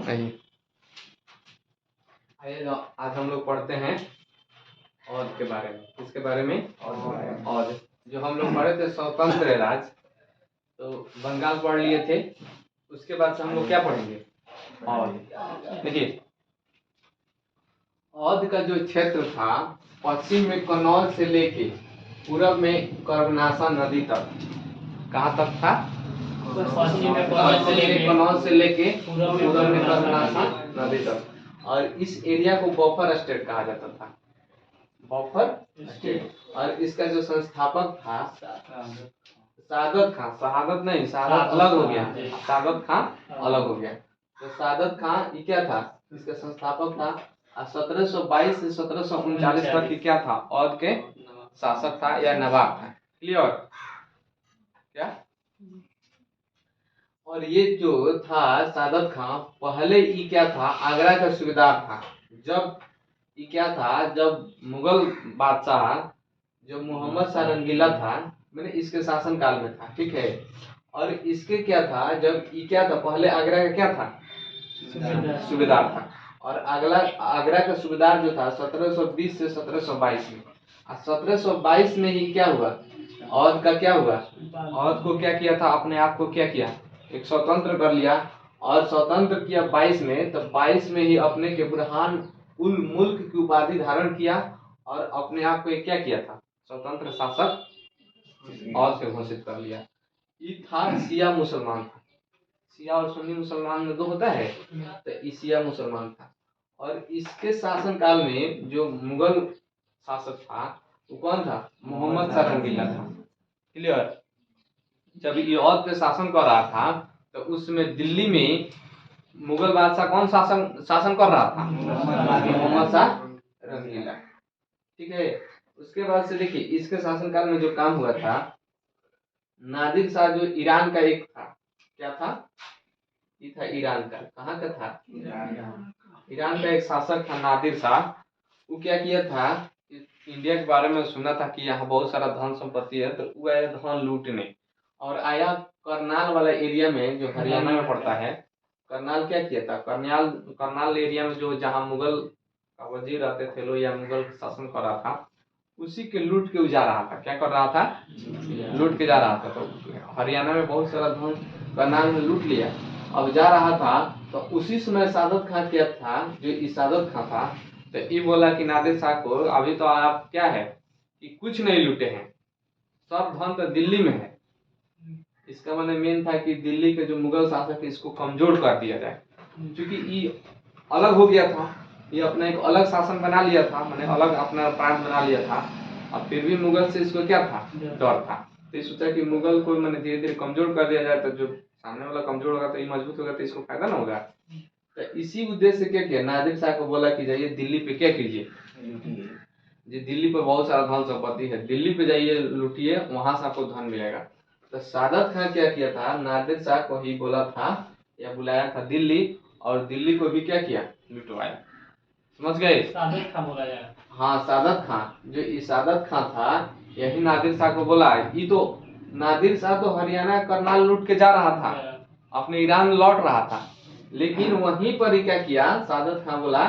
नहीं। आइए आज हम लोग पढ़ते हैं औध के बारे में। किसके बारे में? औध। जो हम लोग पढ़े थे स्वतंत्र राज्य, तो बंगाल पढ़ लिए थे। उसके बाद से हम लोग क्या पढ़ेंगे? औध। देखिए, औध का जो क्षेत्र था, पश्चिम में कन्नौज से लेके पूरब में कर्मनाशा नदी तक। कहाँ तक था? पश्चिम में कन्नौज से लेके पूरब में कर्मनाशा नदी तक। और इस एरिया को बफर स्टेट कहा जाता था। Buffer state. और इसका जो संस्थापक था सादत खां। शहादत नहीं, शहादत अलग हो गया, सादत खां अलग हो गया। तो सादत खां ये क्या था? इसका संस्थापक था। 1722 से 1739 तक ये क्या था? औध के शासक था या नवाब था। क्लियर? क्या? और ये जो था सादत खां, पहले ये क्या था? आगरा का सूबेदार था। जब ये क्या था? जब मुगल बादशाह जो मोहम्मद शाह रंगीला था, मैंने इसके शासन काल में था, ठीक है। और इसके क्या था? जब ये क्या था? पहले आगरा का क्या था? सूबेदार था। और आगरा का सूबेदार जो था 1720 से 1722 में। 1722 में ही क्या हुआ? औध का क्या हुआ? औध को क्या किया था? अपने आप को क्या किया? एक स्वतंत्र कर लिया। और स्वतंत्र किया 22 में, तो 22 में ही अपने के बुरहान उल मुल्क की उपाधि धारण किया और अपने आप को एक क्या किया था? स्वतंत्र शासक औध से घोषित कर लिया। ये था शिया मुसलमान था। शिया और सुन्नी मुसलमान में दो होता है, तो ये शिया मुसलमान था। और इसके शासन काल में जो मुगल शासक था वो कौन था? मोहम्मद शाह रंगीला था। क्लियर? जब ये औध पे शासन कर रहा था, तो उसमें दिल्ली में मुगल बादशाह कौन शासन कर रहा था? मोहम्मद शाह रंगीला। ठीक है। उसके बाद से देखिए, इसके शासनकाल में जो काम हुआ था, नादिर शाह जो ईरान का एक था, क्या था? ये था ईरान का। कहाँ का था? ईरान का एक शासक था नादिर शाह। वो क्या किया था? इंडिया के बारे में सुना था कि यहाँ बहुत सारा धन संपत्ति है, तो वो आया धन लूटने और आया करनाल वाला एरिया में, जो हरियाणा में पड़ता है। करनाल क्या किया था? करनाल एरिया में जो जहाँ मुगल का वजीर रहते थे लोग या मुगल शासन कर रहा था, उसी के लूट के जा रहा था। क्या कर रहा था? लूट के जा रहा था। तो हरियाणा में बहुत सारा धन करनाल में लूट लिया। अब जा रहा था, तो उसी समय सादत खां क्या था? जो ये सादत खां था, तो ये बोला कि नादिर शाह को, अभी तो आप क्या है कि कुछ नहीं लूटे हैं, सब धन तो दिल्ली में है। इसका मतलब मेन था कि दिल्ली के जो मुगल शासक है इसको कमजोर कर दिया जाए, क्योंकि ये अलग हो गया था। ये अपना एक अलग शासन बना लिया था, मैंने अलग अपना प्रांत बना लिया था। और फिर भी मुगल से इसको क्या था? डर था। तो ये सोचा कि मुगल को मैंने धीरे धीरे कमजोर कर दिया जाए, तो जो सामने वाला कमजोर होगा तो ये मजबूत होगा, तो इसको फायदा ना होगा। तो इसी उद्देश्य से क्या किया? नादिर शाह को बोला कि जाइए दिल्ली पे क्या कीजिए, जी दिल्ली पे बहुत सारा धन संपत्ति है, दिल्ली पे जाइए लूटिए, वहां से आपको धन मिलेगा। तो सादत खां क्या किया था? नादिर शाह को ही बोला था या बुलाया था दिल्ली, और दिल्ली को भी क्या किया? लुटवाया। समझ गए? सादत खां बोला जाए। हाँ, सादत खां। जो ये सादत खां था, यही नादिर शाह को बोला। ये तो नादिर शाह तो हरियाणा करनाल लूट के जा रहा था, अपने ईरान लौट रहा था। लेकिन वहीं पर ही क्या किया? सादत खां बोला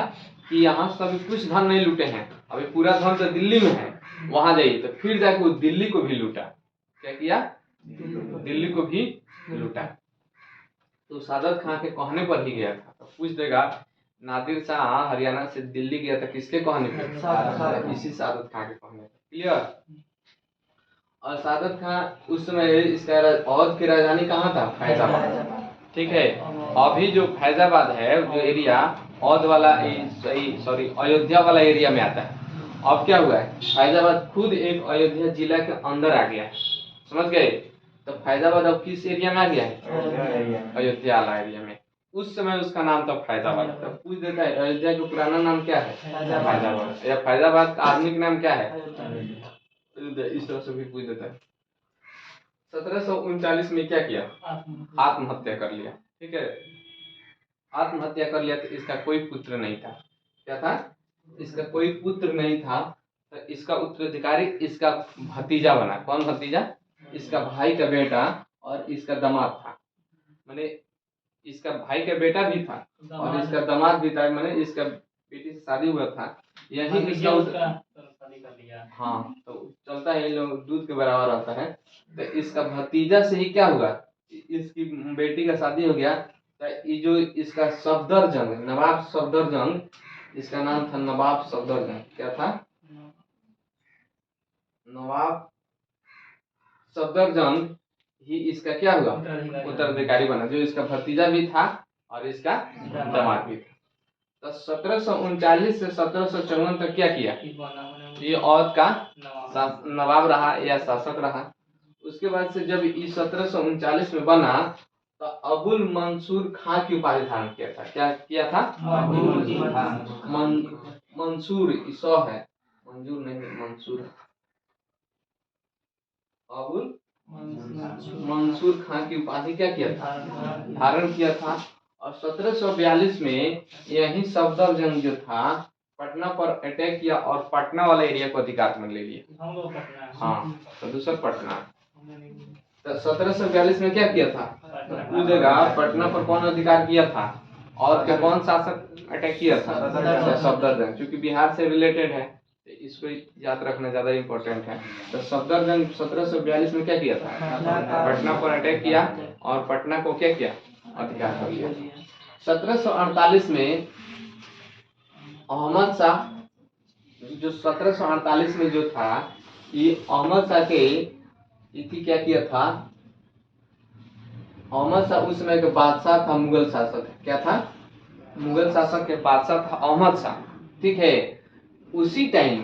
कि यहाँ से अभी कुछ धन नहीं लूटे हैं, अभी पूरा धन तो दिल्ली में है, वहां जाइए। तो फिर जाके दिल्ली को भी लूटा। क्या किया? दिल्ली को भी लूटा। तो सादत खां के कहने पर ही गया था। तो पूछ देगा, नादिर शाह हरियाणा से दिल्ली गया था किसके कहने पर? इसी सादत खां के कहने पर। क्लियर? और सादत खां उस समय इसका औध की राजधानी कहाँ था? फैजाबाद। ठीक है। अभी जो फैजाबाद है, जो एरिया औध वाला, सॉरी अयोध्या वाला एरिया में आता है। अब क्या हुआ है? फैजाबाद खुद एक अयोध्या जिला के अंदर आ गया है। समझ गए? तो फैजाबाद अब किस एरिया में आ गया है? अयोध्या वाला एरिया में। उस समय उसका नाम था फैजाबाद। तो पूछ देता है अयोध्या का पुराना नाम क्या है? फैजाबाद। या फैजाबाद का आधुनिक नाम क्या है? इस तरह से भी पूछ देता है। 1739 में क्या किया? आत्महत्या कर लिया। ठीक है। आत्महत्या कर लिया। तो इसका कोई पुत्र नहीं था। क्या था? इसका कोई पुत्र नहीं था। तो इसका उत्तराधिकारी इसका भतीजा बना। कौन भतीजा? इसका भाई का बेटा और इसका दामाद था। मैंने इसका भाई का बेटा भी था और इसका दामाद भी था, मैंने इसका बेटी से शादी हुआ था, यही इसका शादी कर लिया। हाँ, तो चलता है, ये लोग दूध के बराबर रहता है। तो इसका भतीजा से ही क्या हुआ, इसकी बेटी का शादी हो गया। तो ये जो इसका सफदरजंग, नवाब सफदरजंग, इसका नाम था नवाब सफदरजंग। क्या था? नवाब सफदरजंग ही इसका क्या हुआ, उत्तराधिकारी बना, जो इसका भतीजा भी था और इसका दामाद भी था। तो 1739 से 1754 तक क्या किया, ये औध का नवाब रहा या शासक रहा। उसके बाद से जब ये 1739 में बना तो अबुल मंसूर खां की उपाधि धारण किया था। क्या किया था? मंसूर, इसो है, मंजूर नहीं, मंसूर है। अबुल मंसूर खां की उपाधि क्या किया था, धारण किया था। और 1742 में यही सफदरजंग जो था पटना पर अटैक किया और पटना वाले एरिया को अधिकार में ले लिया। हाँ, तो दूसरा पटना। तो 1742 में क्या किया था, तो उस जगह पटना पर कौन अधिकार किया था और के कौन शासक अटैक किया था, सफदरजंग। क्योंकि बिहार से रिलेटेड है तो इसको याद रखना ज्यादा इम्पोर्टेंट है। तो सफदरजंग 1742 में क्या किया था, पटना पर अटैक किया और पटना को क्या किया, अधिकार कर लिया। 1748 में अहमद शाह, जो 1748 में जो था, ये अहमद शाह के इति क्या किया था, अहमद शाह उस समय के बादशाह था, मुगल शासक। क्या था? मुगल शासक के बादशाह था अहमद शाह, ठीक है। उसी टाइम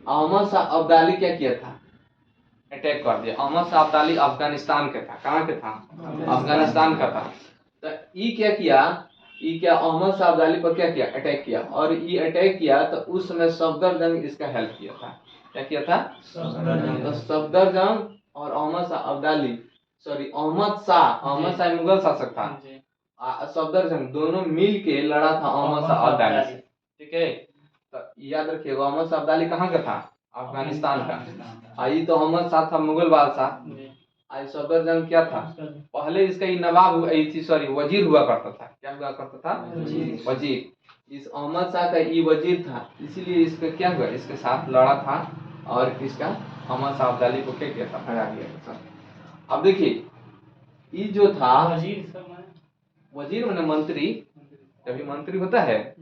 अहमद शाह अब्दाली क्या किया था, अटैक कर दिया। अहमद शाह अब्दाली अफगानिस्तान के था, कहाँ के था, अफगानिस्तान का था। तो ये क्या किया, ये क्या अहमद शाह अब्दाली पर क्या किया, अटैक किया। और ये अटैक किया तो उस समय सफदरजंग इसका हेल्प किया था। क्या किया था? तो सफदरजंग और अहमद शाह अब्दाली, सॉरी अहमद शाह मुगल शासक था, सफदरजंग दोनों मिल के लड़ा था अहमद शाह अब्दाली से, ठीक है। तो याद रखिएगा, अहमद शाह अब्दाली कहाँ का था, अफगानिस्तान का। आई तो अहमद शाह था मुगल बादशाह। आई सफदरजंग क्या था, पहले इसका ये नवाब सॉरी वजीर हुआ करता था। क्या हुआ करता था, वजीर। इस अहमद शाह का ये वजीर था, इसीलिए इसका क्या हुआ, इसके साथ लड़ा था और इसका अहमद शाह अब्दाली को क्या किया था, हरा दिया था। अब देखिए, ये जो था वजीर मैंने मंत्री, जब मंत्री होता है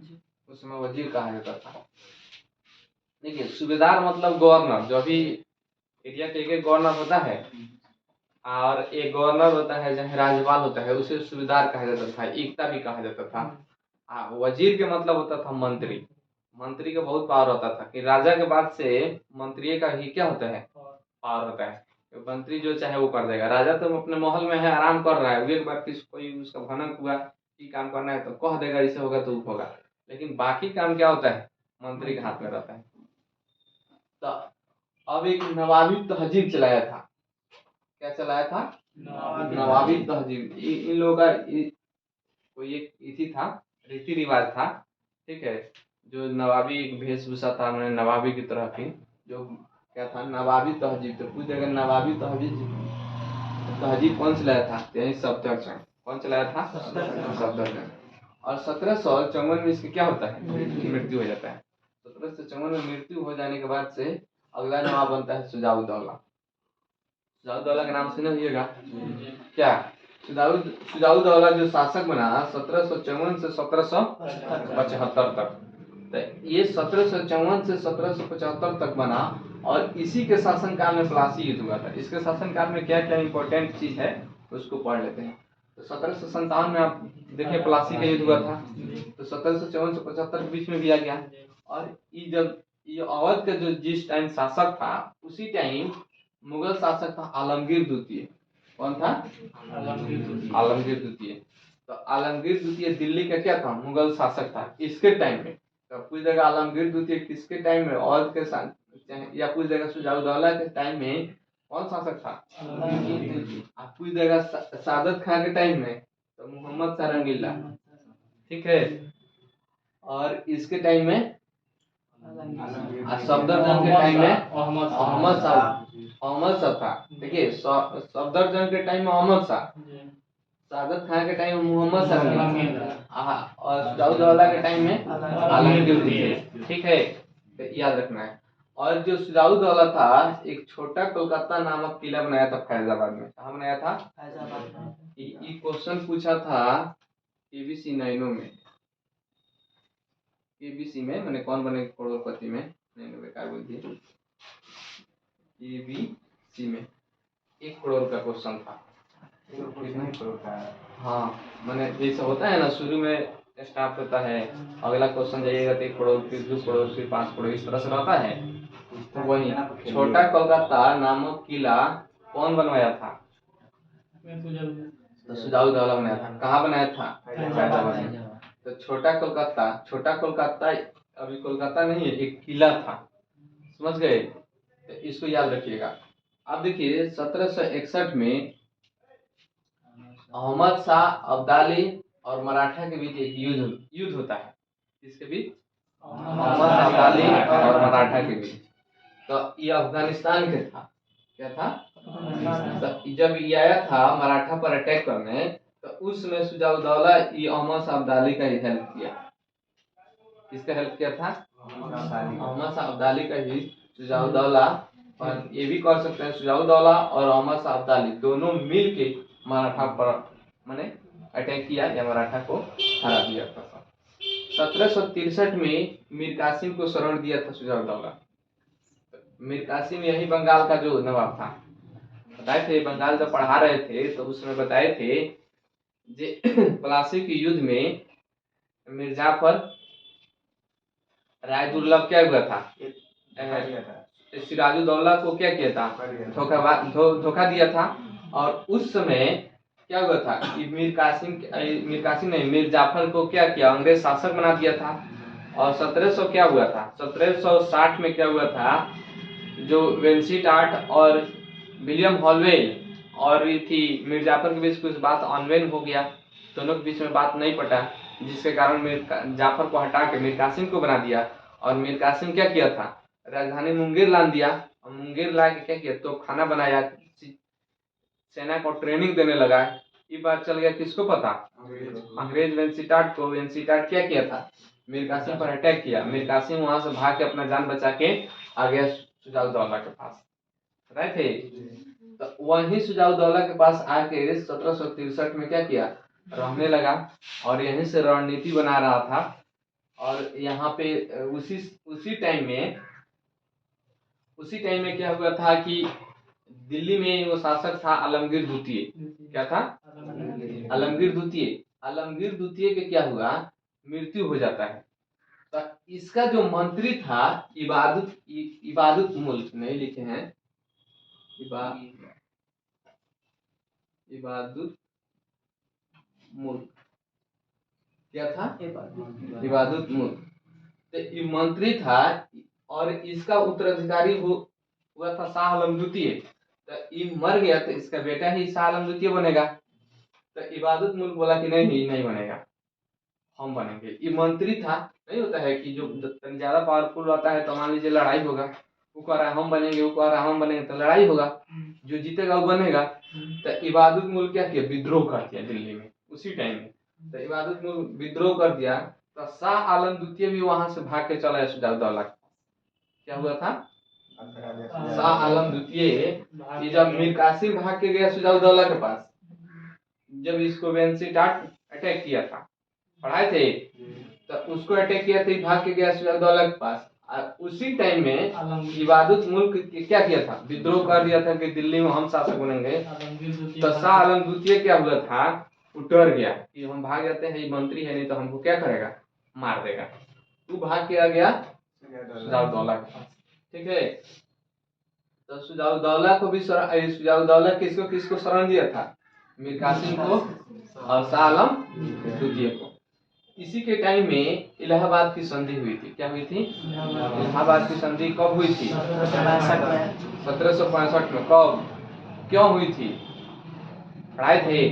उसमें वजीर कहा जाता था। देखिए, सूबेदार मतलब गवर्नर, जो भी एरिया के एक गवर्नर होता है और एक गवर्नर होता है, चाहे राज्यपाल होता है, उसे सूबेदार कहा जाता था, एकता भी कहा जाता था। वजीर के मतलब होता था मंत्री। मंत्री का बहुत पावर होता था कि राजा के बाद से मंत्री का ही क्या होता है, पावर होता है। मंत्री जो चाहे वो कर देगा। राजा तो अपने महल में है, आराम कर रहा है, एक बार किसी कोई उसका भनक हुआ कि काम करना है तो कह देगा, इसे होगा तो होगा। लेकिन बाकी काम क्या होता है, मंत्री के हाथ में रहता है। तो अब एक नवाबी तहजीब चलाया था। क्या चलाया था, नवाबी तहजीब। इन लोगों का कोई एक इति था, रीति रिवाज था, ठीक है। जो नवाबी वेशभूषा था, मैंने नवाबी की तरह थी, जो क्या था, नवाबी तहजीब। तो कुछ जगह नवाबी तहजीब कौन चलाया था, यही सफदरजंग। कौन चलाया था, सफदरजंग। और 1754 में इसकी क्या होता है, मृत्यु हो जाता है। 1754 में मृत्यु हो जाने के बाद से अगला नवाब बनता है शुजाउद्दौला। शुजाउद्दौला का नाम सुने होइएगा क्या। शुजाउद्दौला जो शासक बना 1754 से 1775 तक। तो ये 1754 से 1775 तक बना और इसी के शासनकाल में प्लासी युद्ध हुआ था। इसके शासनकाल में क्या क्या इंपॉर्टेंट चीज है उसको पढ़ लेते हैं। तो 1757 में आप देखिए प्लासी का युद्ध हुआ था। तो 1754 से 75 के बीच में भी आ गया। और ये जब ये अवध का जो जिस टाइम शासक था उसी टाइम मुगल शासक था आलमगीर द्वितीय। कौन था, आलमगीर द्वितीय। तो आलमगीर द्वितीय दिल्ली का क्या था, मुगल शासक था इसके टाइम में। तो कुछ जगह आलमगीर द्वितीय किसके टाइम में, अवध के साथ, या कुछ जगह शुजाउद्दौला के टाइम में कौन शासक था, कुछ जगह सादत खान के टाइम में तो मोहम्मद शाह रंगीला, ठीक है। और इसके टाइम में सफदरजंग के टाइम में अहमद शाह था। देखिए, सफदरजंग के टाइम में अहमद शाह, सादत खां के टाइम में मोहम्मद साहब आलमगीर और सुजाउद्दौला के टाइम में आलमगीर थे। ठीक है, तो याद रखना है। और जो सुजाउद्दौला था, एक छोटा कोलकाता नामक किला बनाया था फैजाबाद में। कहाँ बनाया था? ये क्वेश्चन पूछा था केबीसी 9 में। केबीसी में मैंने कौन बने करोड़पति में, नहीं बेकार बोल दिए। केबीसी में 1 करोड़ का क्वेश्चन था। हाँ, मैंने जैसे होता है ना, शुरू में स्टार्ट होता है, अगला क्वेश्चन जाइएगा तो 1 करोड़, फिर 2 करोड़, फिर 5 करोड़, इस तरह से रहता है। तो वही छोटा कोलकाता नामक किला कौन बनवाया था? तो सुजाउद्दौला बनाया था। कहाँ बनाया था? फैजाबाद में। तो छोटा कोलकाता अभी कोलकाता नहीं है, एक किला था, समझ गए? तो इसको याद रखिएगा। अब देखिए 1761 में अहमद शाह अब्दाली और मराठा के बीच एक युद्ध होता है। किसके बीच? अहमद शाह अब्दाली और मराठा के बीच। तो ये अफगानिस्तान के था। क्या था? तो जब ये आया था मराठा पर अटैक करने, तो उस समय सुजाउद्दौला ये अहमद शाह अब्दाली का ही हेल्प किया। किसका हेल्प किया था? अहमद शाह अब्दाली का ही सुजाउद्दौला। और ये भी कर सकते हैं सुजाउद्दौला और अहमद शाह अब्दाली दोनों मिल के मराठा पर मैंने अटैक किया या मराठा को हरा दिया था। 1763 में मीर कासिम को शरण दिया था सुजाउद्दौला। मीर कासिम यही बंगाल का जो नवाब था, बताए थे। बंगाल जब पढ़ा रहे थे तो उसमें बताए थे जे प्लासी के युद्ध में मिर्जाफर राय दुर्लभ क्या हुआ था? सिराजुद्दौला को क्या किया था? धोखा दिया था। और उस समय क्या हुआ था कि मीर कासिम नहीं, मीर जाफर को क्या किया? अंग्रेज शासक बना दिया था। और 1700 क्या हुआ था? 1760 में क्या हुआ था? जो वेंसीटाट और विलियम हॉलवेल और थी मीर जाफर के बीच कुछ बात अनबन हो गया, दोनों के बीच में बात नहीं पटा, जिसके कारण मीर जाफर को हटा के मीर कासिम को बना दिया। और मीर कासिम क्या किया था? राजधानी मुंगेर ला दिया। और मुंगेर ला के क्या किया? तो खाना बनाया, सेना को ट्रेनिंग देने लगा। ये बात चल गया किसको पता? अंग्रेज वेंसीटाट को। वेंसीटाट क्या किया था? मीर कासिम पर अटैक किया। मीर कासिम वहां से भाग के अपना जान बचा के आ गया सुजाउद्दौला के पास, राइट थे। तो वही सुजाउद्दौला के पास आके 1763 में क्या किया? रहने लगा और यहीं से रणनीति बना रहा था। और यहाँ पे उसी टाइम में क्या हुआ था कि दिल्ली में वो शासक था आलमगीर द्वितीय। क्या था? आलमगीर द्वितीय। आलमगीर द्वितीय के क्या हुआ? मृत्यु हो जाता है। तो इसका जो मंत्री था इबादत मुल्क, नहीं लिखे हैं, इबादत मुल्क। क्या था? इबादत मुल्क। तो ये मंत्री था और इसका उत्तराधिकारी हुआ था शाह आलम द्वितीय। तो ये मर गया तो इसका बेटा ही शाह आलम द्वितीय बनेगा। तो इबादत मुल्क बोला कि नहीं बनेगा, हम बनेंगे। ये मंत्री था, नहीं होता है कि जो ज्यादा पावरफुल रहता है तो मान लीजिए लड़ाई होगा, वो कह रहा है हम बनेंगे, वो कह रहा है हम बनेंगे, तो लड़ाई होगा, जो जीतेगा वो बनेगा। तो इबादत मुल्क क्या किया? विद्रोह कर दिया दिल्ली में उसी टाइम में। तो इबादत मुल्क विद्रोह कर दिया तो शाह आलम द्वितीय भी वहां से भाग के चला सुजाउद्दौला। क्या हुआ था? शाह आलम द्वितीय जब मीर कासिम भाग के गया सुजाउद्दौला के पास, जब इसको वेंसीटाट अटैक किया था, पढ़ाए थे, तो उसको अटैक किया था, भाग के गया सुजाउद्दौला के पास। उसी टाइम में इबादत मुल्क क्या किया था? विद्रोह कर दिया था कि दिल्ली में हम शासक बनेंगे। तो शाह आलम द्वितीय क्या हुआ था? डर गया कि हम भाग जाते हैं, ये मंत्री है, नहीं तो हमको क्या करेगा? मार देगा। तू भाग के आ गया सुजाउद्दौला के पास। ठीक है, तो सुजाउद्दौला को भी सुजाउद्दौला किसको शरण दिया था? मीर कासिम को और शाह आलम द्वितीय को। इसी के टाइम में इलाहाबाद की संधि हुई थी। क्या हुई थी? इलाहाबाद की संधि कब हुई थी? 1765 में। कब, क्यों हुई थी? पढ़ाए थे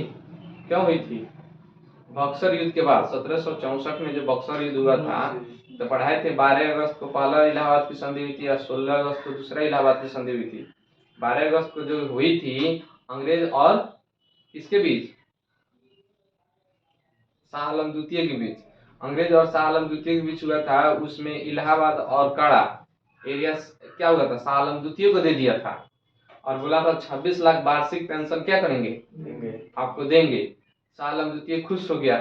क्यों हुई थी? बक्सर युद्ध के बाद 1764 में जो बक्सर युद्ध हुआ था, तो पढ़ाए थे 12 अगस्त को पहला इलाहाबाद की संधि हुई थी और 16 अगस्त को दूसरा इलाहाबाद की संधि हुई थी। 12 अगस्त को जो हुई थी अंग्रेज और किसके बीच? शाह आलम द्वितीय के बीच, अंग्रेज और शाह आलम द्वितीय के बीच हुआ था। उसमें इलाहाबाद और काड़ा एरिया क्या हुआ था, शाह आलम द्वितीय को दे दिया था और बोला था 26 लाख वार्षिक पेंशन क्या करेंगे, आपको देंगे। शाह आलम द्वितीय खुश हो गया,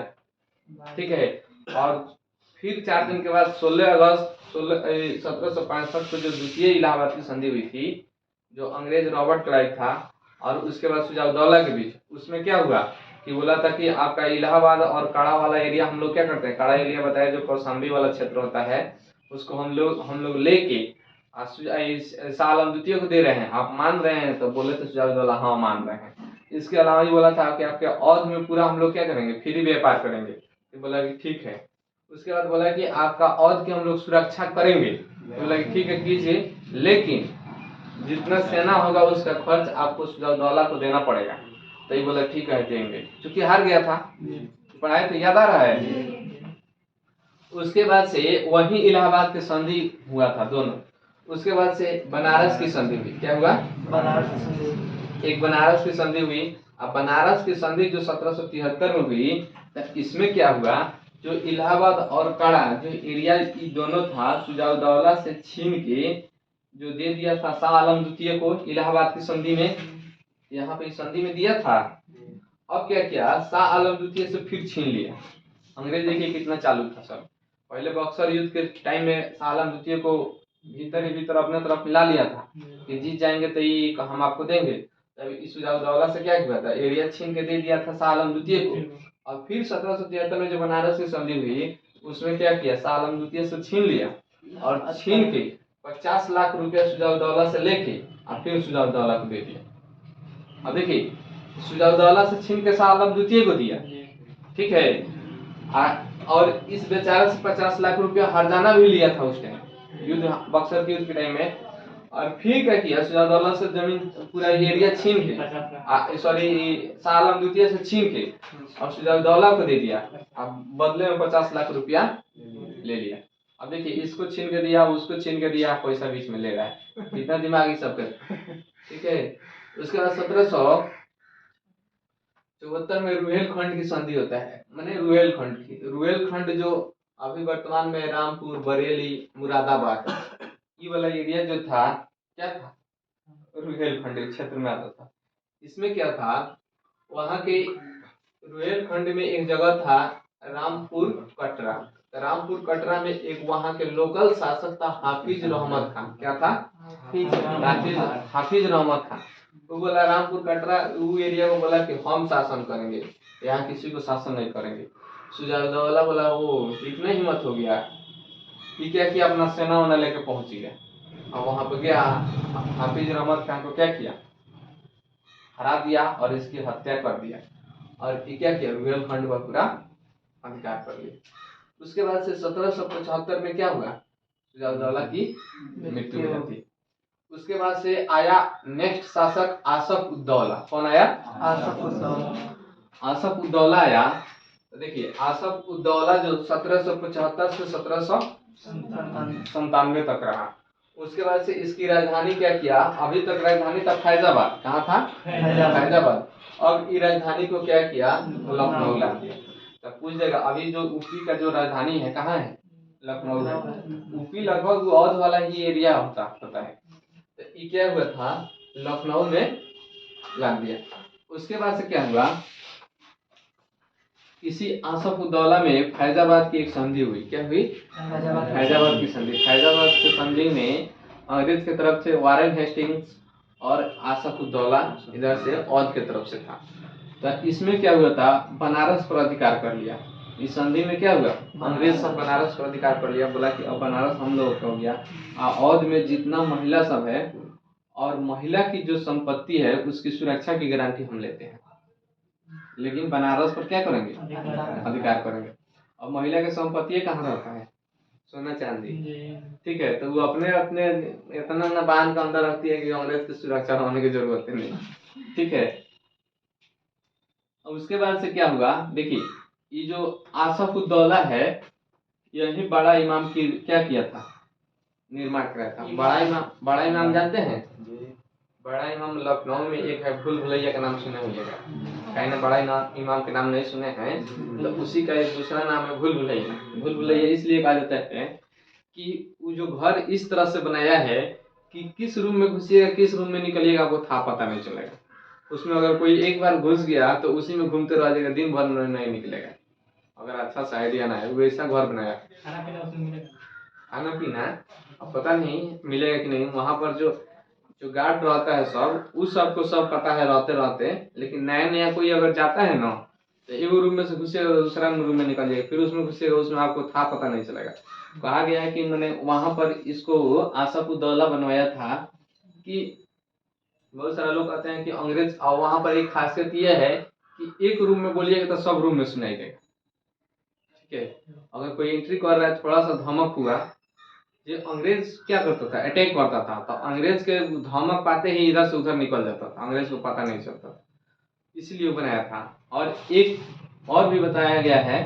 ठीक है। और फिर 4 दिन के बाद 16 अगस्त 1765 को जो द्वितीय इलाहाबाद की संधि हुई थी, जो अंग्रेज रॉबर्ट क्लाइव था और उसके बाद सुजाउद्दौला के बीच, उसमें क्या हुआ कि बोला था कि आपका इलाहाबाद और काड़ा वाला एरिया हम लोग क्या करते हैं, काड़ा एरिया बताया जो कौशाम्बी वाला क्षेत्र होता है, उसको हम लोग लेके शाह आलम द्वितीय को दे रहे हैं, आप मान रहे हैं? तो बोले थे सुजाउद्दौला हाँ मान रहे हैं। इसके अलावा ये बोला था कि आपके औध में पूरा हम लोग क्या करेंगे, फ्री व्यापार करेंगे। तो बोला कि ठीक है। उसके बाद बोला कि आपका औध की हम लोग सुरक्षा करेंगे। तो बोला कि ठीक है कीजिए, लेकिन जितना सेना होगा उसका खर्च आपको सुजाउद्दौला को देना पड़ेगा। तो ये बोला ठीक है देंगे, क्योंकि हार गया था। पढ़ाई तो याद आ रहा है। उसके बाद से वही इलाहाबाद की संधि हुआ था दोनों। उसके बाद से बनारस की संधि हुई। क्या हुआ? बनारस की संधि। एक बनारस की संधि हुई। अब बनारस की संधि जो 1773 में हुई, तो इसमें क्या हुआ, जो इलाहाबाद और काड़ा जो एरिया दोनों था, सुजाउद्दौला से छीन के जो दे दिया था शाह आलम द्वितीय को इलाहाबाद की संधि में, यहाँ पे संधि में दिया था। अब क्या किया, शाह आलम द्वितीय से फिर छीन लिया। अंग्रेज देखिए कितना चालू था सब। पहले बक्सर युद्ध के टाइम में शाह आलम द्वितीय को भीतर ही भीतर अपने तरफ मिला लिया था कि जीत जाएंगे तो ये हम आपको देंगे। तब सुजाउद्दौला से क्या किया था, एरिया छीन के दे दिया था शाह आलम द्वितीय को। और फिर 1773 में जो बनारस की संधि हुई, उसमें क्या किया, शाह आलम द्वितीय से छीन लिया और छीन के 50 लाख रुपया सुजाउद्दौला से लेके और फिर सुजाउद्दौला को दे दिया। अब देखिए सुजाउद्दौला से छीन के शाह आलम द्वितीय को दिया, ठीक है। और इस बेचारे से 50 लाख रुपया हरजाना भी लिया था उस टाइम युद्ध, बक्सर के युद्ध के टाइम में। और फिर क्या किया, सुजाउद्दौला से जमीन पूरा एरिया छीन के, सॉरी शाह आलम द्वितीय से छीन के और सुजाउद्दौला को दे दिया। अब बदले में 50 लाख रुपया ले लिया। अब देखिए इसको छीन के दिया, उसको छीन के दिया, पैसा बीच में ले रहा है। कितना दिमागी सबका, ठीक है। उसके बाद 1774 में रुहेलखंड की संधि होता है, माने रुहेलखंड की, रुहेलखंड जो अभी वर्तमान में रामपुर, बरेली, मुरादाबाद ये वाला एरिया जो था, क्या था, रुहेलखंड क्षेत्र में आता था। इसमें क्या था, वहां के रुहेलखंड में एक जगह था रामपुर कटरा। रामपुर कटरा में एक वहां के लोकल शासक था हाफिज रहमत खान। क्या था? हाफिज रहमत खान। तो बोला रामपुर कटरा वो एरिया को बोला कि हम शासन करेंगे, यहाँ किसी को शासन नहीं करेंगे। सुजाउद्दौला बोला वो इतना हिम्मत हो गया कि क्या किया, अपना सेना वना लेके पहुंच गया और वहां पे गया, हाफिज रहमत खान को क्या किया, हरा दिया और इसकी हत्या कर दिया। और ये क्या किया, रुहेलखंड पर पूरा अधिकार कर लिया। उसके बाद से 1775 में क्या हुआ, सुजाउद्दौला की मृत्यु हो जाती है। उसके बाद से आया नेक्स्ट शासक आसफ उद्दौला। कौन आया? आसफ उद्दौला। आसफ उद्दौला आया। तो देखिए आसफ उद्दौला जो 1775 से 1797 तक रहा। उसके बाद से इसकी राजधानी क्या किया, अभी तक राजधानी था फैजाबाद। कहाँ था? फैजाबाद। अब ये राजधानी को क्या किया, लखनऊ ला दिया। तब पूछ देगा अभी जो यूपी का जो राजधानी है कहाँ है, लखनऊ है। यूपी लगभग औध वाला ही एरिया होता है। तो ये क्या हुआ था, लखनऊ में ला दिया। उसके बाद से क्या हुआ, इसी आसफ उद्दौला में फैजाबाद की एक संधि हुई। क्या हुई? फैजाबाद की संधि। फैजाबाद की संधि में अंग्रेज की तरफ से वारेन हेस्टिंग्स और आसफ उद्दौला इधर से औध की तरफ से था। तो इसमें क्या हुआ था, बनारस पर अधिकार कर लिया। इस संधि में क्या हुआ, अंग्रेज सब बनारस पर अधिकार कर लिया। बोला कि अब बनारस हम लोगों का हो गया। औध में जितना महिला सब है और महिला की जो संपत्ति है उसकी सुरक्षा की गारंटी हम लेते हैं, लेकिन बनारस पर क्या करेंगे, अधिकार करेंगे। और महिला की संपत्ति कहाँ रहता है, सोना चांदी, ठीक है। तो वो अपने अपने इतना न बांध के अंदर रखती है कि अंग्रेज की सुरक्षा होने की जरूरत ही नहीं, ठीक है। अब उसके बाद से क्या हुआ, देखिए ये जो आसफ उद्दौला है, यही बड़ा इमाम की क्या किया था, निर्माण कराया था। बड़ा इमाम जानते हैं? बड़ा इमाम लखनऊ में एक है, भूल भुलैया का नाम सुने होंगे। कहीं ना बड़ा इमाम के नाम नहीं सुने हैं, तो उसी का एक दूसरा नाम है भूल भुलैया। भूल भुलैया इसलिए कहा जाता है कि वो जो घर इस तरह से बनाया है कि किस रूम में घुसिएगा किस रूम में निकलिएगा आपको था पता नहीं चलेगा। उसमें अगर कोई एक बार घुस गया तो उसी में घूमते रह जाएगा, दिन भर नहीं निकलेगा। अगर अच्छा सा आइडिया ना है, वैसा घर बनाया। खाना पीना उसमें मिलेगा? खाना पीना अब पता नहीं मिलेगा कि नहीं। वहां पर जो जो गार्ड रहता है सब, उस सबको सब पता है रहते रहते, लेकिन नया नया कोई अगर जाता है ना, तो एक रूम में से घुसेगा तो दूसरा रूम में निकल जाएगा, फिर उसमें घुसेगा, उसमें आपको था पता नहीं चलेगा। कहा गया है कि मैंने वहां पर इसको आसफउद्दौला बनवाया था कि बहुत सारे लोग कहते हैं कि अंग्रेज, और वहां पर एक खासियत यह है कि एक रूम में बोलिएगा तो सब रूम में सुनाई देगा। ठीक है, अगर कोई एंट्री कर रहा है, थोड़ा सा धमक हुआ, ये अंग्रेज क्या करता था, अटैक करता था, तो अंग्रेज के धमक पाते ही इधर से उधर निकल जाता था, अंग्रेज को पता नहीं चलता था, इसलिए बनाया था। और एक और भी बताया गया है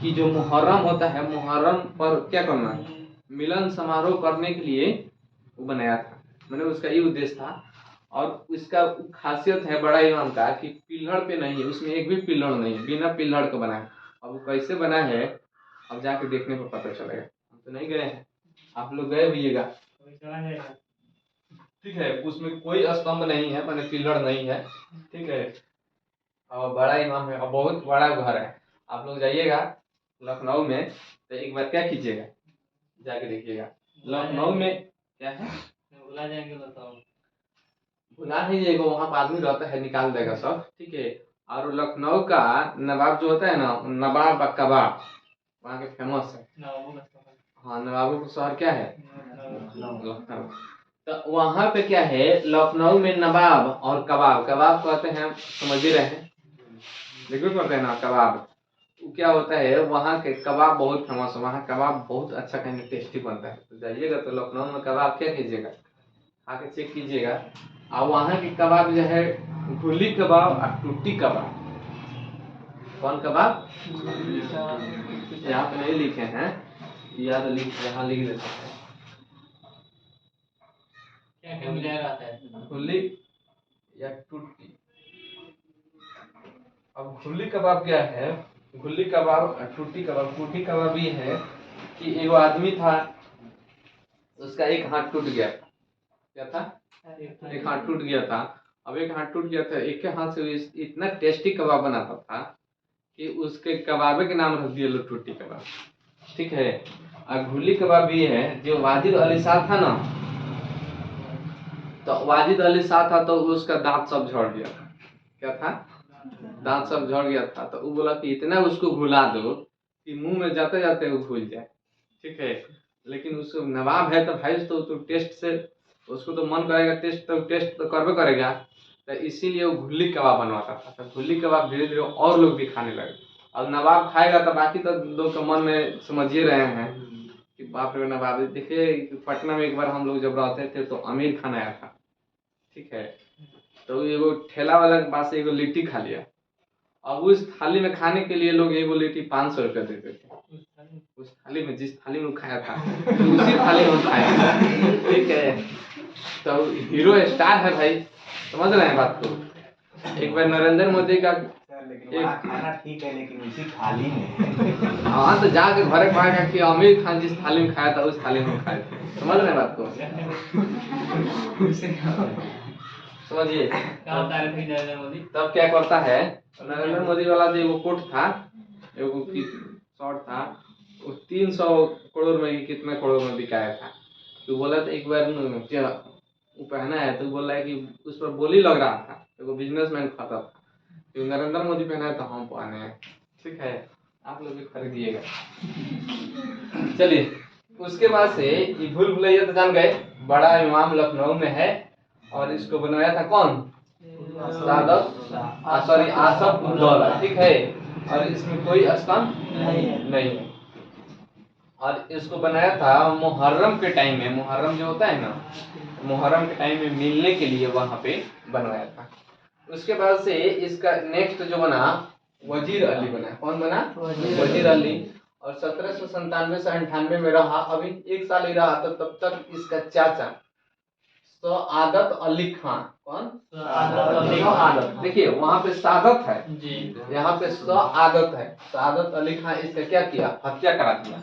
कि जो मुहर्रम होता है, मुहर्रम पर क्या करना है, मिलन समारोह करने के लिए वो बनाया था, मैंने उसका ये उद्देश्य था। और इसका खासियत है बड़ा इमाम का कि पिल्लड़ पे नहीं है, उसमें एक भी पिल्लड़ नहीं है, बिना पिल्लड़ का बना है। अब वो कैसे बना है, अब जाके देखने पर पता चलेगा। हम तो नहीं गए हैं, आप लोग गए होइएगा। ठीक है, उसमें कोई स्तंभ नहीं है, मैंने पिल्लर नहीं है। ठीक है, और बड़ा इमाम है और बहुत बड़ा घर है। आप लोग जाइएगा लखनऊ में तो एक बार क्या कीजिएगा, जाके देखिएगा। लखनऊ में क्या है, भुला जाएंगे बताओ। भुला नहीं जाएगा, वहाँ पर आदमी रहता है, निकाल देगा सब। ठीक है, और लखनऊ का नवाब जो होता है ना, नवाब कबाब वहाँ के फेमस है। हाँ, नवाबों का शहर क्या है, लखनऊ। तो वहां पे क्या है, लखनऊ में नवाब और कबाब, कबाब कहते हैं, समझ ही रहे हैं, देखो करते हैं ना कबाब। वो क्या होता है, वहाँ के कबाब बहुत फेमस है, वहाँ कबाब बहुत अच्छा खाने टेस्टी बनता है। तो जाइएगा तो लखनऊ में कबाब क्या कीजिएगा, आके चेक कीजिएगा। और वहाँ के कबाब जो है, घुली कबाब और टूटी कबाब। कौन कबाब, यहाँ पे नहीं लिखे हैं, या तो यहाँ लिख देते हैं। क्या मिलाया रहता है, घुली या टूटी। अब घुली कबाब क्या है, घुली कबाब और टूटी कबाब। टूटी कबाब ये है कि एक आदमी था, उसका एक हाथ टूट गया था। क्या था, एक हाथ टूट गया था। अब एक हाथ टूट गया था, एक हाथ से इतना टेस्टी कबाब बनाता था कि उसके कबाबे के नाम रख दिए लो टूटी कबाब। ठीक है, और घुली कबाब ये है, जो वाजिद अली शाह था ना, तो वाजिद अली शाह था तो उसका दांत सब झड़ गया था। क्या था, दांत सब झड़ गया था। तो वो बोला कि इतना उसको घुला दो कि मुंह में जाते जाते वो घुल जाए। ठीक है, लेकिन उसको नवाब है तो भाई तो टेस्ट से उसको तो मन करेगा, टेस्ट तो करबे करेगा। तो इसीलिए वो घुल्ली कबाब बनवाता था। तो घुल्ली कबाब धीरे धीरे और लोग भी खाने लगे। अब नवाब खाएगा तो बाकी तो लोग के मन में समझिए रहे हैं कि बाप रे नवाब। देखिए पटना में एक बार हम लोग जब रहते थे तो आमिर खान आया था। ठीक है, तो एगो ठेला वाला के पास एगो लिट्टी खा लिया। अब उस थाली में खाने के लिए लोग एगो लिट्टी 500 रुपया देते थे। उस थाली में, जिस थाली में वो खाया था, तो उसी थाली में खाया। ठीक है, तो हीरो स्टार है भाई, समझ रहे हैं बात को। एक बार नरेंद्र मोदी का खाना ठीक है, लेकिन उसी थाली में। हाँ, तो जाके घरे पाएगा कि आमिर खान जिस थाली में खाया था उस थाली में खाए थे। समझ रहे हैं बात को, समझिए। नरेंद्र मोदी तब क्या करता है, नरेंद्र मोदी वाला जो वो कोट था, एगो शॉर्ट था, वो 300 करोड़ में कितने करोड़ में बिकाया था। तो बोला था एक बार क्या वो पहना है, तो बोला है कि उस पर बोली लग रहा था, एगो बिजनेसमैन खाता था, तो नरेंद्र मोदी पहना है तो हम पहने हैं। ठीक है, आप लोग भी खरीदिएगा। चलिए, उसके बाद से ये भूल भुलैया तो जान गए, बड़ा इमाम लखनऊ में है। और इसको बनवाया था कौन, सॉरी आसफउद्दौला। ठीक है, और इसमें कोई स्तंभ नहीं है। और इसको बनाया था मुहर्रम के टाइम में, मुहर्रम जो होता है ना, मुहर्रम के टाइम में मिलने के लिए वहां पे बनवाया था। उसके बाद से इसका नेक्स्ट जो बना, वजीर अली बना। कौन बना, वजीर अली। और 1797 से 98 में रहा, अभी 1 साल ही रहा। तो तब तक इसका चाचा सआदत अली खान। कौन? सआदत देखिए वहां पे सादत है, जी यहाँ पे सआदत है। सआदत अली खान इसका क्या किया? हत्या करा दिया।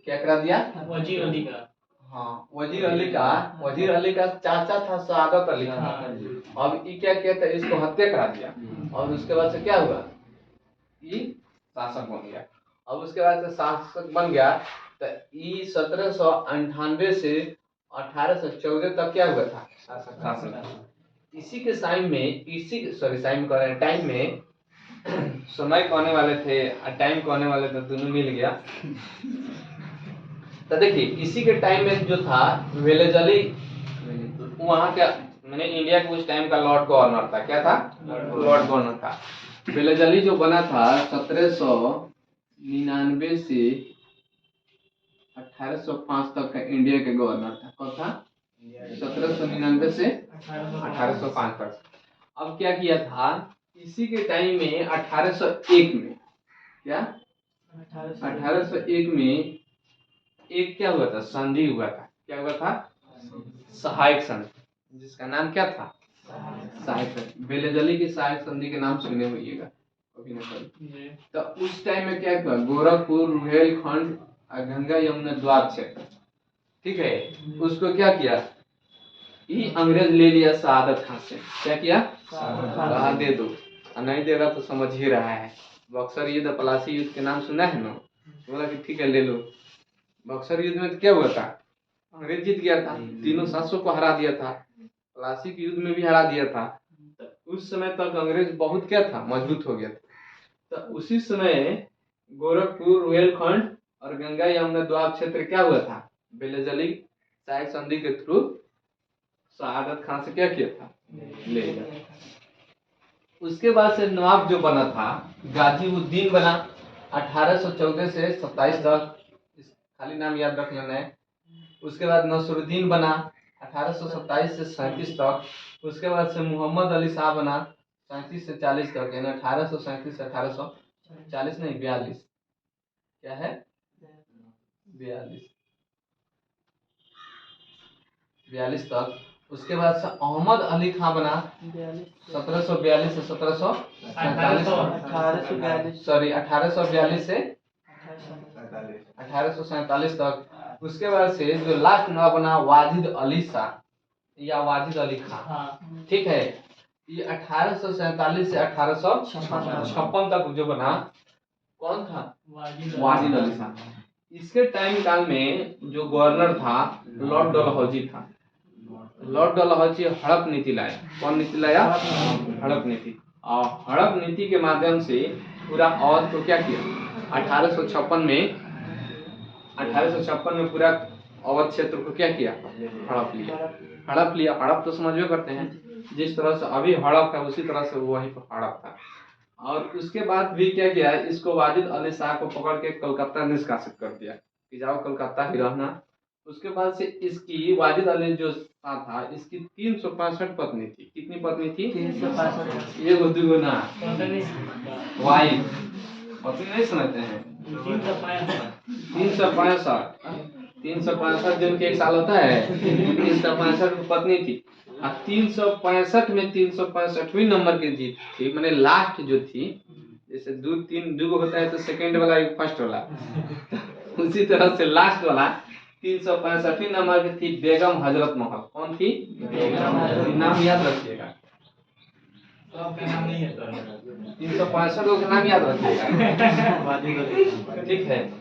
क्या करा दिया? वजीर अली का हाँ, वजीर अली का चाचा था सआदत अली खान। अब ये क्या किया था? इसको हत्या करा दिया। और उसके बाद से क्या हुआ? ये शासक बन गया। अब उसके बाद से शासक बन गया तो ये 1798 से 1814 तक क्या हुआ था? शासन। इसी के टाइम में टाइम में समय कहने वाले थे और टाइम कहने वाले थे, दोनों मिल गया। तो देखिए इसी के टाइम में जो था वेलेजली, वहाँ का मैंने इंडिया के उस टाइम का लॉर्ड गवर्नर था। क्या था? लॉर्ड गवर्नर था। वेलेजली जो बना था 1799 से 1805 तक का इंडिया के गवर्नर था। कौन था? 1799 से 1805 तक। अब क्या किया था? इसी के टाइम में 1801 में क्या 1801 में एक क्या हुआ था? संधि हुआ था। क्या हुआ था? सहायक संधि, जिसका नाम क्या था? सहायक संधि। वेलेजली की सहायक संधि के नाम सुने होइएगा कभी ना कभी। तो उस टाइम में क्या हुआ? गोरखपुर, रुहेलखंड और गंगा यमुना द्वार क्षेत्र, ठीक है, उसको क्या किया? ये अंग्रेज ले लिया सआदत खान से। क्या किया? कहा दे दो, और नहीं देगा तो समझ ही रहा है। बक्सर युद्ध, पलासी युद्ध के नाम सुना है ना? बोला कि ठीक है ले लो। बक्सर युद्ध में तो क्या हुआ था? अंग्रेज जीत गया था, तीनों शासकों को हरा दिया था। पलासी के युद्ध में भी हरा दिया था। तो उस समय तक अंग्रेज बहुत क्या था? मजबूत हो गया था। तो उसी समय गोरखपुर, रुहेलखंड और गंगा यमुना द्वार क्षेत्र क्या हुआ था? वेलेजली सहायक संधि के थ्रू सआदत खान से क्या किया था? ले लिया। उसके बाद से नवाब जो बना था गाजीउद्दीन बना 1814 से 27 तक, खाली नाम याद रख लेना है। उसके बाद नसरुद्दीन बना 1827 से 37 तक। उसके बाद से मोहम्मद अली शाह बना 37 से 40 तक, यानी 1837 से 1840 नहीं 42। क्या है? 42 तक। उसके बाद से अहमद अली खां बना 1742 से 1747 सॉरी 1842 से 1847 तक। उसके बाद से जो लास्ट नवाब बना वाजिद अली शाह या वाजिद अली खान, ठीक है, ये 1847 से 1856 तक जो बना, कौन था? वाजिद अली शाह। इसके टाइम काल में जो गवर्नर था लॉर्ड डलहौजी था। लॉर्ड डलहौजी हड़प नीति लाया। कौन नीति लाया? हड़प नीति। और हड़प नीति के माध्यम से पूरा अवध को क्या किया? 1856 में पूरा अवध क्षेत्र को क्या किया? हड़प लिया। हड़प तो समझ करते हैं, जिस तरह से अभी हड़प है उसी तरह से वही हड़प था। और उसके बाद भी क्या किया? इसको वाजिद अली शाह को पकड़ के कलकत्ता निष्कासित कर दिया कि जाओ कलकत्ता ही रहना। उसके बाद से इसकी वाजिद अली जो शाह था, इसकी 365 पत्नी थी। कितनी पत्नी थी? 365। ये दुगो ना वाइफ, पत्नी नहीं समझते हैं? 365 दिन के एक साल होता है। 365 पत्नी थी। 365 में 365वीं नंबर की जीत थी, मैंने लास्ट जो थी, जैसे दो होता है तो सेकंड वाला एक फर्स्ट वाला, उसी तरह से लास्ट वाला 365वीं नंबर की थी बेगम हजरत महल। कौन थी? नाम याद रखिएगा, 365 लोग का नाम याद रखिएगा, ठीक है।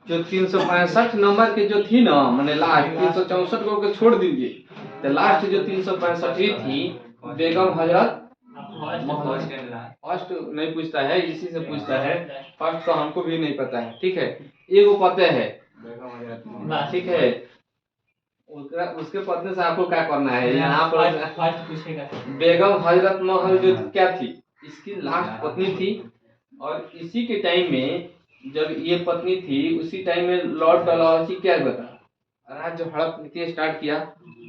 जो 365 नंबर के जो थी ना, मैंने लास्ट 364 को के छोड़ दीजिए, तो लास्ट जो 365 थी बेगम हजरत फर्स्ट नहीं पूछता है, इसी से पूछता है। फर्स्ट तो हमको भी नहीं पता है, ठीक है। एगो पता है, ठीक है। उसके पत्नी से आपको क्या करना है? यहाँ पर बेगम हजरत महल जो क्या थी, इसकी लास्ट पत्नी थी। और इसी के टाइम में जब ये पत्नी थी, उसी टाइम में लॉर्ड डलहौजी क्या हुआ था? राज्य हड़प नीति स्टार्ट किया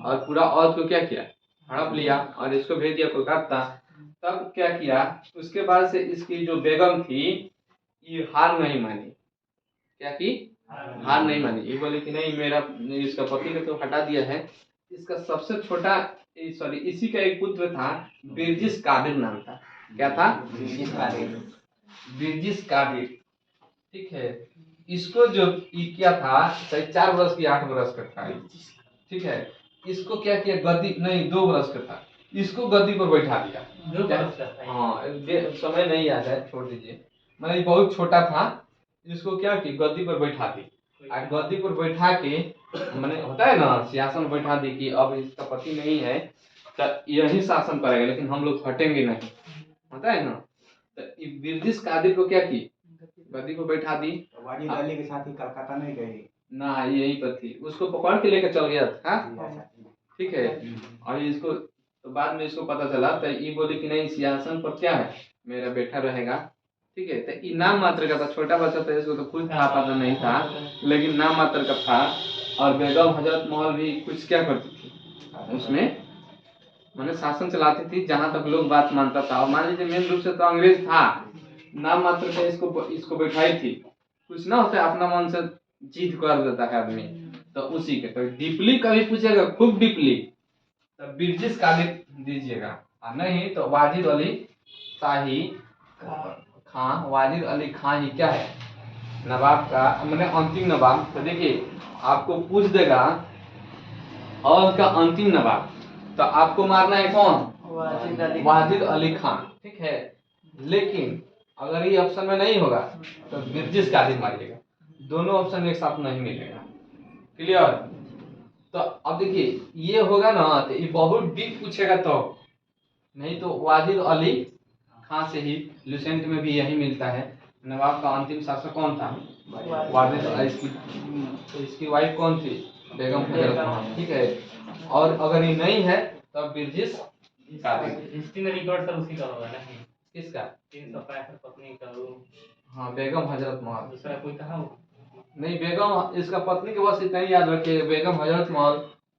और पूरा अवध को क्या किया? हड़प लिया और इसको भेज दिया कोलकाता। तब क्या किया? उसके बाद से इसकी जो बेगम थी ये हार नहीं मानी। क्या की? हार नहीं मानी। ये बोले कि नहीं, मेरा इसका पति ने तो हटा दिया है, इसका सबसे छोटा सॉरी इसी का एक पुत्र था, बिरजिस कादिर नाम था। क्या था? बिरजिस कादिर। ठीक है, इसको जो किया था शायद 4 वर्ष की 8 वर्ष का था। ठीक है, इसको क्या किया, गद्दी नहीं 2 वर्ष का था, इसको गद्दी पर बैठा दिया। 2 वर्ष का था। हाँ, समय नहीं याद है, छोड़ दीजिए। मतलब बहुत छोटा था, इसको क्या की गद्दी पर बैठा दी। और गद्दी पर बैठा के मैंने होता है ना, सिंहासन बैठा दी कि अब इसका पति नहीं है तो यही शासन करेगा, लेकिन हम लोग हटेंगे नहीं, होता है ना। तो बिरजिस कादिर को क्या की, गद्दी पर बैठा दी। वाजिद अली के साथ ही कलकत्ता नहीं गए ना यही पर थी, उसको पकड़ के लेकर चल गया था। ठीक है, और इसको तो बाद में इसको पता चला तो ये बोली कि नहीं, सिंहासन पर क्या है, मेरा बेटा रहेगा। ठीक है, तो ये नाम मात्र का था, छोटा बच्चा था, इसको तो कुछ था पता नहीं था, लेकिन नाम मात्र का था। और बेगम हजरत महल भी कुछ क्या करती थी उसमें, मैंने शासन चलाती थी, जहां तक लोग बात मानता था। और मान लीजिए मेन रूप से तो अंग्रेज था, नाम मात्र का इसको बैठाई थी। कुछ ना होता है, अपना मन से जीत कर देता है आदमी, तो उसी के तो डीपली कभी पूछेगा, खूब डीपली, तो बिरजिस कादिर दीजिएगा, और नहीं तो वाजिद अली शाही खां। वाजिद अली खां ही क्या है, नवाब का मैंने अंतिम नवाब। तो देखिए आपको पूछ देगा और उसका अंतिम नवाब, तो आपको मारना है कौन, वाजिद अली खां। ठीक है, लेकिन अगर ये ऑप्शन में नहीं होगा तो बिरजिस कादिर मारिएगा, दोनों ऑप्शन एक साथ नहीं मिलेगा। क्लियर? तो अब देखिए ये होगा ना, तो ये बहुत डीप पूछेगा तो, नहीं तो वाजिद अली खां से ही, लुसेंट में भी यही मिलता है। नवाब का अंतिम शासक कौन था, वाजिद अली। तो इसकी वाइफ कौन थी, बेगम हजरत महल। ठीक है, और अगर ये नहीं है तो बिरजिस कादिर। हिस्ट्री में रिकॉर्ड सर उसी का होगा ना, किसका? 365 पत्नी का वो। हाँ, बेगम हजरत महल। दूसरा कोई कहा हो? नहीं, बेगम इसका पत्नी के बस इतना ही याद रखिए, बेगम हजरत महल,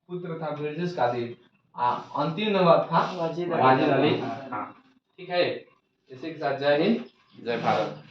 पुत्र था बिरजिस कादिर, अंतिम नवाब था वाजिद अली। हाँ, ठीक है, इसी के साथ जय हिंद, जय भारत।